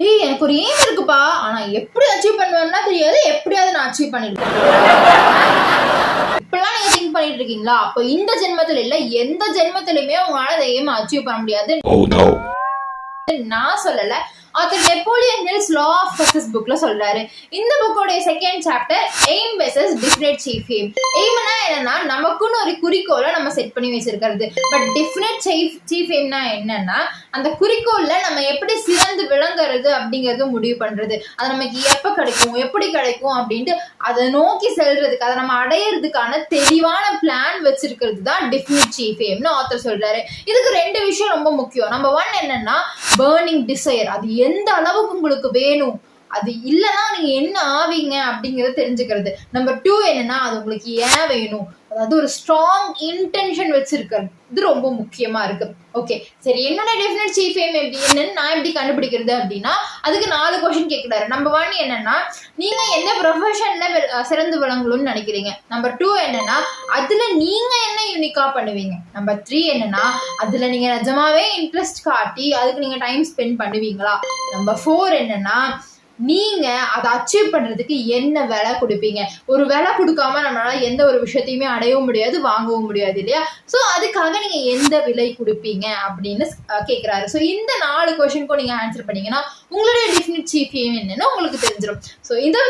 ஏய் எனக்கு ஒரு எய்ம் இருக்குப்பா, ஆனா எப்படி அச்சீவ் பண்ணுவேன்னா தெரியாது, எப்படியாவது நான் அச்சீவ் பண்ணிடுவேன். இப்பெல்லாம் நீங்க திங்க் பண்ணிட்டு இருக்கீங்களா? அப்ப இந்த ஜென்மத்துல இல்ல, எந்த ஜென்மத்திலுமே உங்களால அந்த எய்ம் அச்சீவ் பண்ண முடியாது. நான் சொல்லல, author Napoleon Hill's law of success புக்ல சொல்றாரு. இந்த புக்கோட second chapter aim versus definite chief aim. எய்ம்னா என்னன்னா நமக்குன்னு ஒரு குறிக்கோளை நம்ம செட் பண்ணி வச்சிருக்கிறது. பட் டெஃபினட் சீஃப் எய்ம்னா என்னன்னா அந்த குறிக்கோள்ல நம்ம எப்படி சிறந்து விளங்குறது அப்படிங்கறது முடிவு பண்றது. அது நமக்கு எப்ப கிடைக்கும், எப்படி கிடைக்கும் அப்படின்ட்டு அதை நோக்கி செல்றதுக்கு, அதை நம்ம அடையிறதுக்கான தெளிவான பிளான் வச்சிருக்கிறது தான் டெஃபினட் சீஃப் எய்ம்னு ஆத்தர் சொல்றாரு. இதுக்கு ரெண்டு விஷயம் ரொம்ப முக்கியம். நம்பர் 1 என்னன்னா பர்னிங் டிசைர். அது எந்த அளவுக்கு உங்களுக்கு வேணும், அது இல்லைன்னா நீங்க என்ன ஆவீங்க அப்படிங்கறத தெரிஞ்சுக்கிறது. நம்பர் 2 என்னன்னா அது உங்களுக்கு ஏன் வேணும், அதாவது ஒரு ஸ்ட்ராங் இன்டென்ஷன் வச்சிருக்கிறது. இது ரொம்ப முக்கியமா இருக்கு. ஓகே சரி, என்னோட டெஃபினட் சீஃப் எய்ம் என்னன்னு நான் எப்படி கண்டுபிடிக்கிறது அப்படின்னா அதுக்கு 4 கொஸ்டின் கேட்கிறாரு. நம்பர் 1 என்னன்னா நீங்க எந்த ப்ரொஃபஷன்ல சிறந்து விளங்கணும்னு நினைக்கிறீங்க. நம்பர் 2 என்னன்னா அதுல நீங்க என்ன யூனிக்கா பண்ணுவீங்க. நம்பர் 3 என்னன்னா அதுல நீங்க நிஜமாவே இன்ட்ரெஸ்ட் காட்டி அதுக்கு நீங்க டைம் ஸ்பெண்ட் பண்ணுவீங்களா. நம்பர் 4 என்னன்னா நீங்க அதை அச்சீவ் பண்றதுக்கு என்ன விலை கொடுப்பீங்க. ஒரு விலை கொடுக்காம நம்மளால எந்த ஒரு விஷயத்தையுமே அடையவும் முடியாது, வாங்கவும் முடியாது இல்லையா. ஸோ அதுக்காக நீங்க எந்த விலை கொடுப்பீங்க அப்படின்னு கேட்கிறாரு. ஸோ இந்த 4 கொஸ்டினுக்கும் நீங்க ஆன்சர் பண்ணீங்கன்னா உங்களுடைய டெஃபினட் சீஃப் எய்ம் என்னன்னு உங்களுக்கு தெரிஞ்சிடும். ஸோ இந்த